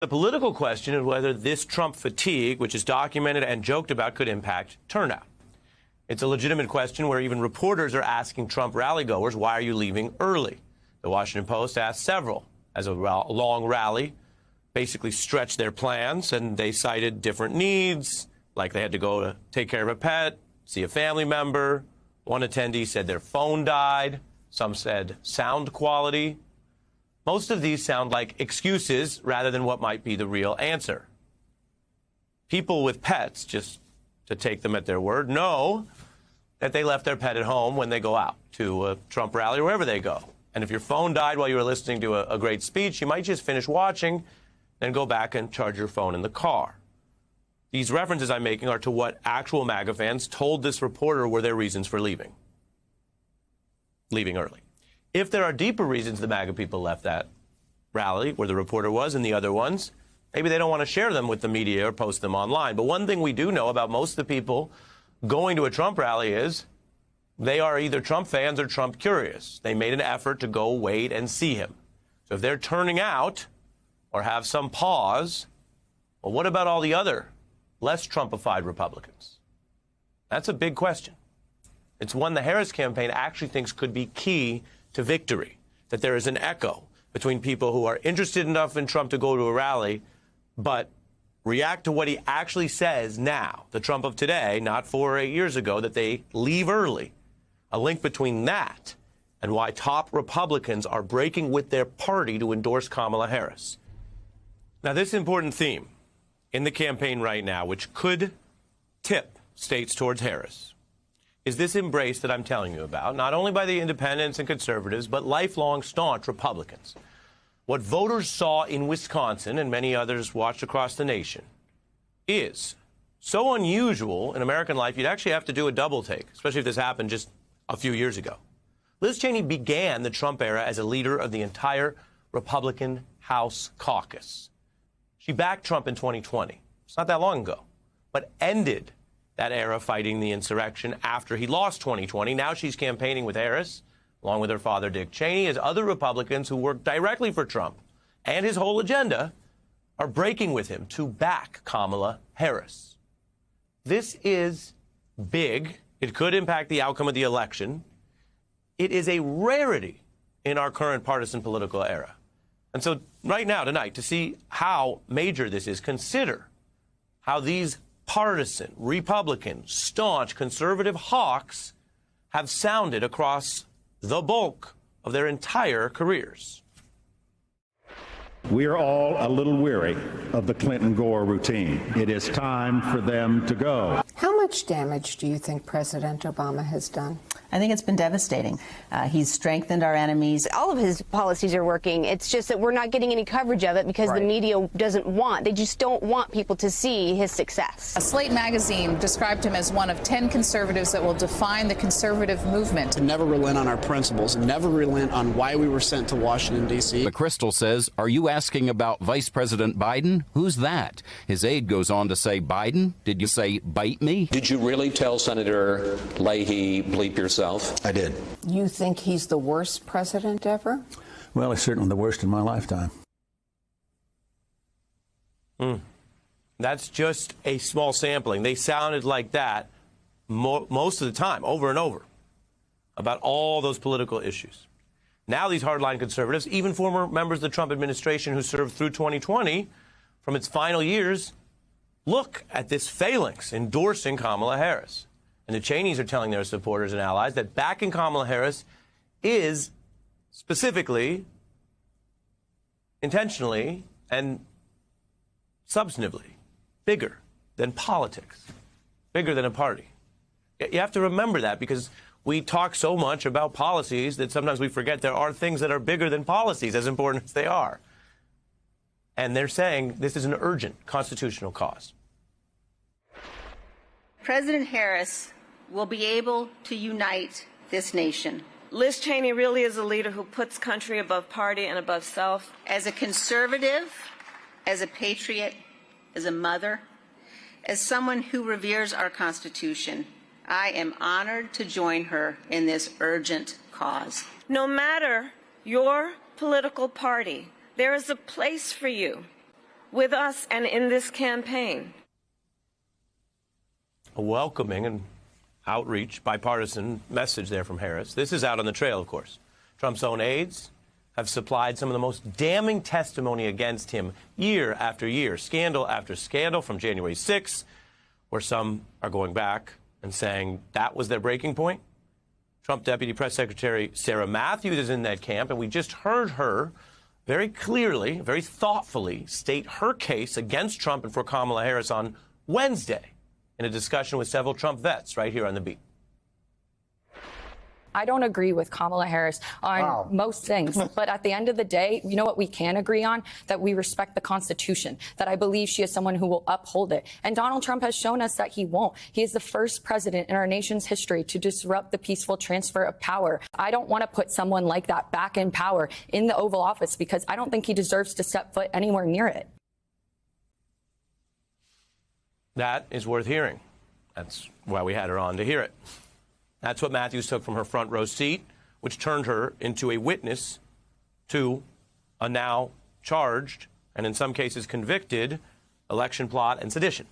The political question is whether this Trump fatigue, which is documented and joked about, could impact turnout. It's a legitimate question where even reporters are asking Trump rally-goers, why are you leaving early? The Washington Post asked several as a long rally basically stretched their plans, and they cited different needs, like they had to go to take care of a pet, see a family member. One attendee said their phone died. Some said sound quality. Most of these sound like excuses rather than what might be the real answer. People with pets, just to take them at their word, know that they left their pet at home when they go out to a Trump rally or wherever they go. And if your phone died while you were listening to a great speech, you might just finish watching and go back and charge your phone in the car. These references I'm making are to what actual MAGA fans told this reporter were their reasons for leaving early. If there are deeper reasons the MAGA people left that rally where the reporter was and the other ones, maybe they don't want to share them with the media or post them online. But one thing we do know about most of the people going to a Trump rally is they are either Trump fans or Trump curious. They made an effort to go wait and see him. So if they're turning out or have some pause, well, what about all the other less Trumpified Republicans? That's a big question. It's one the Harris campaign actually thinks could be key to victory, that there is an echo between people who are interested enough in Trump to go to a rally, but react to what he actually says now, the Trump of today, not 4 or 8 years ago, that they leave early. A link between that and why top Republicans are breaking with their party to endorse Kamala Harris. Now, this important theme in the campaign right now, which could tip states towards Harris, is this embrace that I'm telling you about, not only by the independents and conservatives, but lifelong staunch Republicans. What voters saw in Wisconsin and many others watched across the nation is so unusual in American life, you'd actually have to do a double take, especially if this happened just a few years ago. Liz Cheney began the Trump era as a leader of the entire Republican House caucus. She backed Trump in 2020. It's not that long ago, but ended that era fighting the insurrection after he lost 2020. Now she's campaigning with Harris, along with her father, Dick Cheney, as other Republicans who work directly for Trump and his whole agenda are breaking with him to back Kamala Harris. This is big. It could impact the outcome of the election. It is a rarity in our current partisan political era. And so right now, tonight, to see how major this is, consider how these partisan, Republican, staunch, conservative hawks have sounded across the bulk of their entire careers. We are all a little weary of the Clinton-Gore routine. It is time for them to go. How much damage do you think President Obama has done? I think it's been devastating. He's strengthened our enemies. All of his policies are working. It's just that we're not getting any coverage of it because the media doesn't want. They just don't want people to see his success. Slate magazine described him as one of 10 conservatives that will define the conservative movement. To never relent on our principles and never relent on why we were sent to Washington, D.C. McChrystal says, are you asking about Vice President Biden? Who's that? His aide goes on to say, Biden? Did you say bite me? Did you really tell Senator Leahy bleep yourself? I did. You think he's the worst president ever? Well, he's certainly the worst in my lifetime. That's just a small sampling. They sounded like that most of the time, over and over, about all those political issues. Now these hardline conservatives, even former members of the Trump administration who served through 2020, from its final years, look at this phalanx endorsing Kamala Harris. And the Cheneys are telling their supporters and allies that backing Kamala Harris is specifically, intentionally, and substantively bigger than politics, bigger than a party. You have to remember that because we talk so much about policies that sometimes we forget there are things that are bigger than policies, as important as they are. And they're saying this is an urgent constitutional cause. President Harris will be able to unite this nation. Liz Cheney really is a leader who puts country above party and above self. As a conservative, as a patriot, as a mother, as someone who reveres our Constitution, I am honored to join her in this urgent cause. No matter your political party, there is a place for you with us and in this campaign. A welcoming and outreach, bipartisan message there from Harris. This is out on the trail, of course. Trump's own aides have supplied some of the most damning testimony against him year after year, scandal after scandal from January 6th, where some are going back and saying that was their breaking point. Trump Deputy Press Secretary Sarah Matthews is in that camp, and we just heard her very clearly, very thoughtfully state her case against Trump and for Kamala Harris on Wednesday in a discussion with several Trump vets right here on The Beat. I don't agree with Kamala Harris on most things. But at the end of the day, you know what we can agree on? That we respect the Constitution, that I believe she is someone who will uphold it. And Donald Trump has shown us that he won't. He is the first president in our nation's history to disrupt the peaceful transfer of power. I don't want to put someone like that back in power in the Oval Office because I don't think he deserves to step foot anywhere near it. That is worth hearing. That's why we had her on, to hear it. That's what Matthews took from her front row seat, which turned her into a witness to a now charged, and in some cases convicted, election plot and sedition.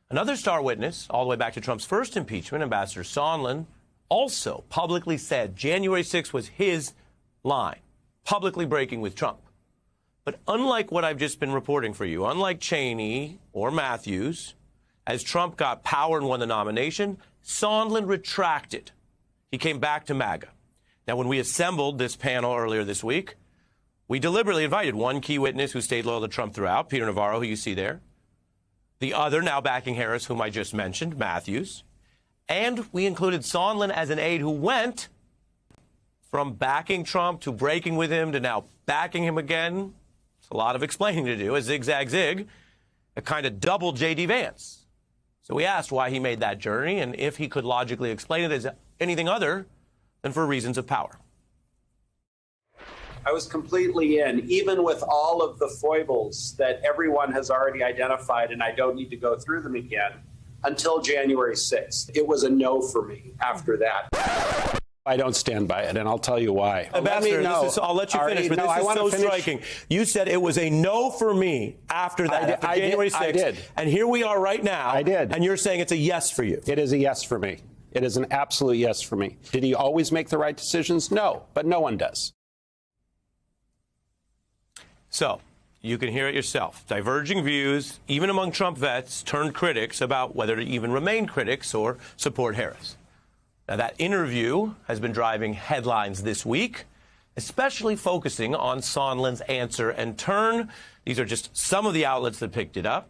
Another star witness, all the way back to Trump's first impeachment, Ambassador Sondland, also publicly said January 6th was his line, publicly breaking with Trump. But unlike what I've just been reporting for you, unlike Cheney or Matthews, as Trump got power and won the nomination, Sondland retracted. He came back to MAGA. Now, when we assembled this panel earlier this week, we deliberately invited one key witness who stayed loyal to Trump throughout, Peter Navarro, who you see there. The other, now backing Harris, whom I just mentioned, Matthews. And we included Sondland as an aide who went from backing Trump to breaking with him to now backing him again. It's a lot of explaining to do, a zigzag zig, a kind of double J.D. Vance. So we asked why he made that journey and if he could logically explain it as anything other than for reasons of power. I was completely in, even with all of the foibles that everyone has already identified, and I don't need to go through them again, until January 6th. It was a no for me after that. I don't stand by it, and I'll tell you why. Ambassador, I'll let you finish, but this is so striking. You said it was a no for me after that, after January 6th. I did. And here we are right now. I did. And you're saying it's a yes for you. It is a yes for me. It is an absolute yes for me. Did he always make the right decisions? No, but no one does. So, you can hear it yourself. Diverging views, even among Trump vets turned critics, about whether to even remain critics or support Harris. Now, that interview has been driving headlines this week, especially focusing on Sondland's answer and turn. These are just some of the outlets that picked it up.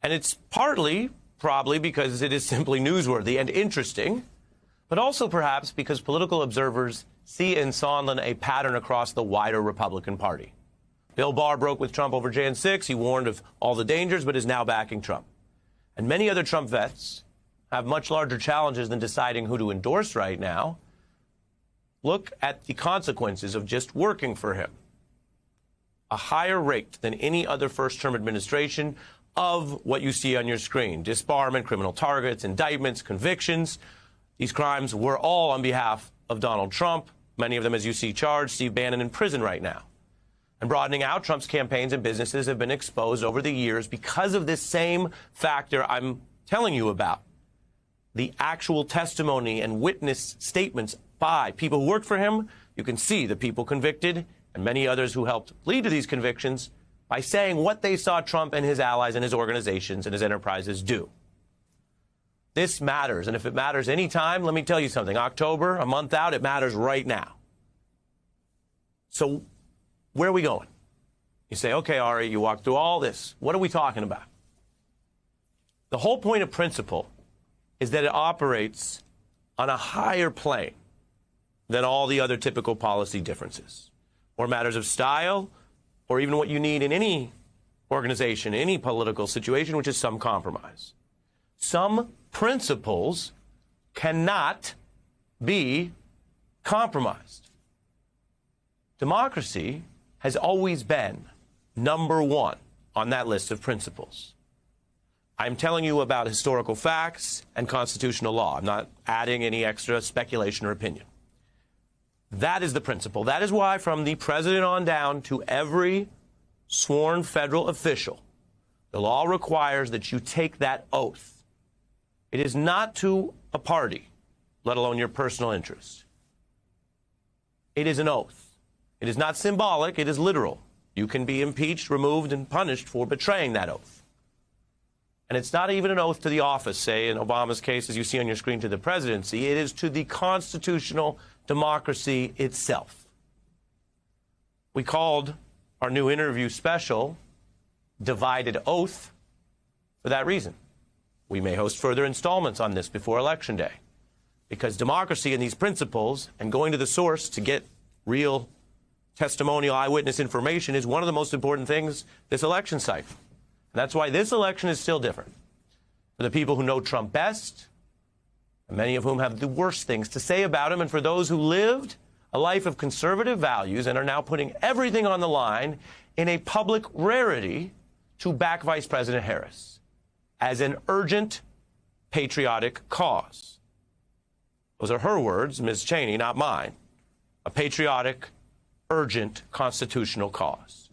And it's partly, probably, because it is simply newsworthy and interesting, but also perhaps because political observers see in Sondland a pattern across the wider Republican Party. Bill Barr broke with Trump over Jan 6. He warned of all the dangers, but is now backing Trump. And many other Trump vets have much larger challenges than deciding who to endorse right now. Look at the consequences of just working for him. A higher rate than any other first-term administration of what you see on your screen. Disbarment, criminal targets, indictments, convictions. These crimes were all on behalf of Donald Trump. Many of them, as you see, charged. Steve Bannon in prison right now. And broadening out, Trump's campaigns and businesses have been exposed over the years because of this same factor I'm telling you about. The actual testimony and witness statements by people who worked for him. You can see the people convicted and many others who helped lead to these convictions by saying what they saw Trump and his allies and his organizations and his enterprises do. This matters. And if it matters any time, let me tell you something. October, a month out, it matters right now. So where are we going? You say, okay, Ari, you walked through all this. What are we talking about? The whole point of principle is that it operates on a higher plane than all the other typical policy differences, or matters of style, or even what you need in any organization, any political situation, which is some compromise. Some principles cannot be compromised. Democracy has always been number one on that list of principles. I'm telling you about historical facts and constitutional law. I'm not adding any extra speculation or opinion. That is the principle. That is why, from the president on down to every sworn federal official, the law requires that you take that oath. It is not to a party, let alone your personal interest. It is an oath. It is not symbolic, it is literal. You can be impeached, removed, and punished for betraying that oath. And it's not even an oath to the office, say in Obama's case, as you see on your screen, to the presidency. It is to the constitutional democracy itself. We called our new interview special Divided Oath for that reason. We may host further installments on this before Election Day, because democracy and these principles and going to the source to get real testimonial eyewitness information is one of the most important things this election cycle. And that's why this election is still different. For the people who know Trump best, and many of whom have the worst things to say about him, and for those who lived a life of conservative values and are now putting everything on the line in a public rarity to back Vice President Harris as an urgent patriotic cause. Those are her words, Ms. Cheney, not mine. A patriotic, urgent constitutional cause.